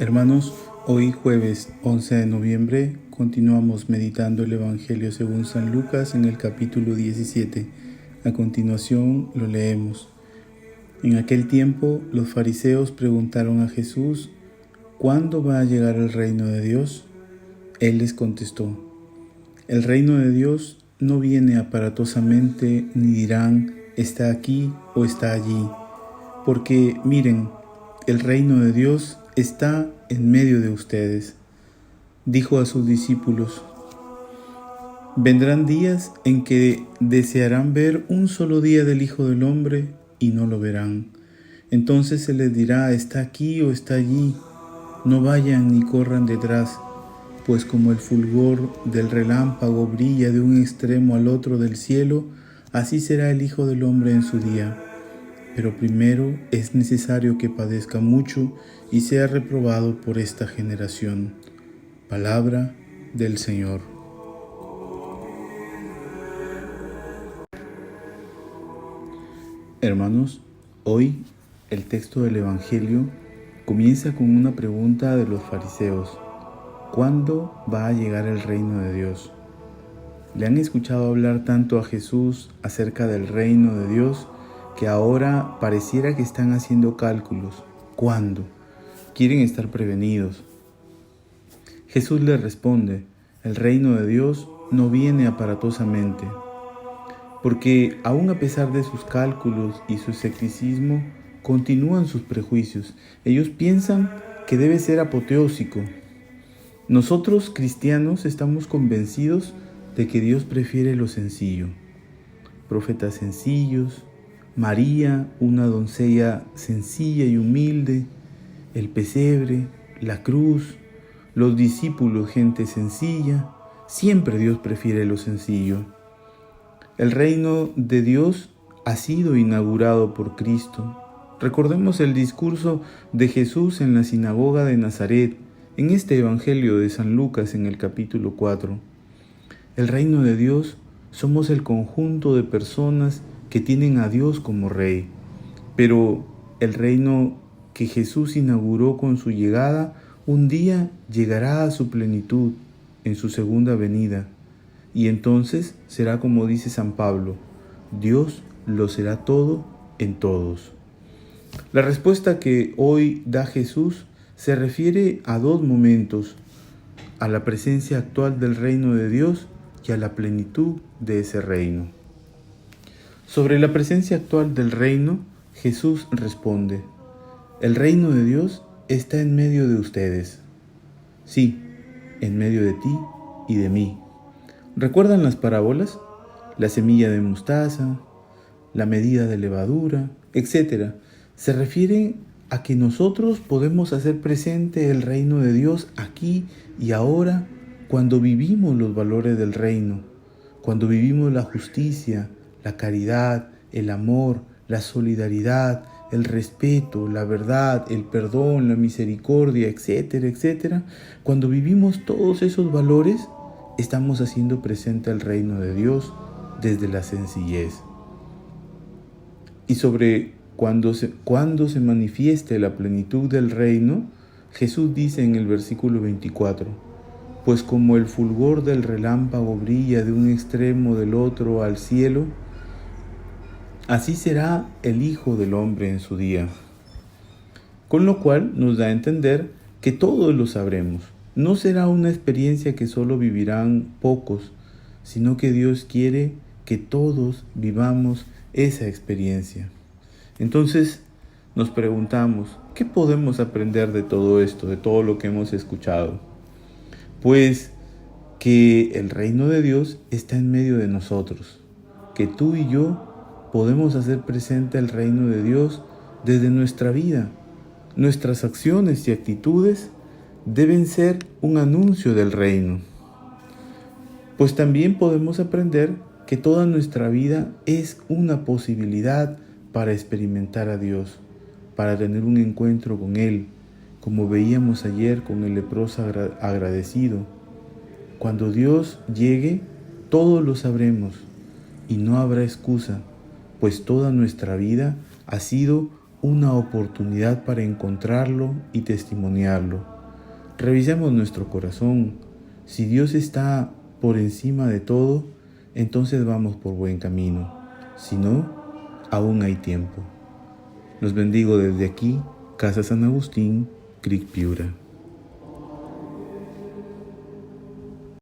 Hermanos, hoy jueves 11 de noviembre continuamos meditando el Evangelio según San Lucas en el capítulo 17. A continuación lo leemos. En aquel tiempo los fariseos preguntaron a Jesús: ¿cuándo va a llegar el reino de Dios? Él les contestó: el reino de Dios no viene aparatosamente, ni dirán está aquí o está allí, porque miren, el reino de Dios está en medio de ustedes. Dijo a sus discípulos: vendrán días en que desearán ver un solo día del Hijo del Hombre y no lo verán. Entonces se les dirá: está aquí o está allí. No vayan ni corran detrás, pues como el fulgor del relámpago brilla de un extremo al otro del cielo, así será el Hijo del Hombre en su día. Pero primero es necesario que padezca mucho y sea reprobado por esta generación. Palabra del Señor. Hermanos, hoy el texto del Evangelio comienza con una pregunta de los fariseos: ¿cuándo va a llegar el reino de Dios? Le han escuchado hablar tanto a Jesús acerca del reino de Dios que ahora pareciera que están haciendo cálculos. ¿Cuándo? Quieren estar prevenidos. Jesús les responde: el reino de Dios no viene aparatosamente, porque aún a pesar de sus cálculos y su escepticismo, continúan sus prejuicios. Ellos piensan que debe ser apoteósico. Nosotros, cristianos, estamos convencidos de que Dios prefiere lo sencillo. Profetas sencillos, María, una doncella sencilla y humilde, el pesebre, la cruz, los discípulos, gente sencilla. Siempre Dios prefiere lo sencillo. El reino de Dios ha sido inaugurado por Cristo. Recordemos el discurso de Jesús en la sinagoga de Nazaret, en este Evangelio de San Lucas en el capítulo 4. El reino de Dios somos el conjunto de personas que tienen a Dios como Rey. Pero el reino que Jesús inauguró con su llegada, un día llegará a su plenitud en su segunda venida. Y entonces será como dice San Pablo: Dios lo será todo en todos. La respuesta que hoy da Jesús se refiere a dos momentos: a la presencia actual del reino de Dios y a la plenitud de ese reino. Sobre la presencia actual del reino, Jesús responde: el reino de Dios está en medio de ustedes. Sí, en medio de ti y de mí. ¿Recuerdan las parábolas? La semilla de mostaza, la medida de levadura, etc. Se refieren a que nosotros podemos hacer presente el reino de Dios aquí y ahora cuando vivimos los valores del reino, cuando vivimos la justicia, la caridad, el amor, la solidaridad, el respeto, la verdad, el perdón, la misericordia, etcétera, etcétera. Cuando vivimos todos esos valores, estamos haciendo presente el reino de Dios desde la sencillez. Y sobre cuando se manifieste la plenitud del reino, Jesús dice en el versículo 24: pues como el fulgor del relámpago brilla de un extremo del otro al cielo, así será el Hijo del Hombre en su día. Con lo cual nos da a entender que todos lo sabremos. No será una experiencia que solo vivirán pocos, sino que Dios quiere que todos vivamos esa experiencia. Entonces nos preguntamos: ¿qué podemos aprender de todo esto, de todo lo que hemos escuchado? Pues que el reino de Dios está en medio de nosotros, que tú y yo podemos hacer presente el reino de Dios desde nuestra vida. Nuestras acciones y actitudes deben ser un anuncio del reino. Pues también podemos aprender que toda nuestra vida es una posibilidad para experimentar a Dios, para tener un encuentro con Él, como veíamos ayer con el leproso agradecido. Cuando Dios llegue, todos lo sabremos y no habrá excusa, pues toda nuestra vida ha sido una oportunidad para encontrarlo y testimoniarlo. Revisemos nuestro corazón. Si Dios está por encima de todo, entonces vamos por buen camino. Si no, aún hay tiempo. Los bendigo desde aquí, Casa San Agustín, Cric Piura.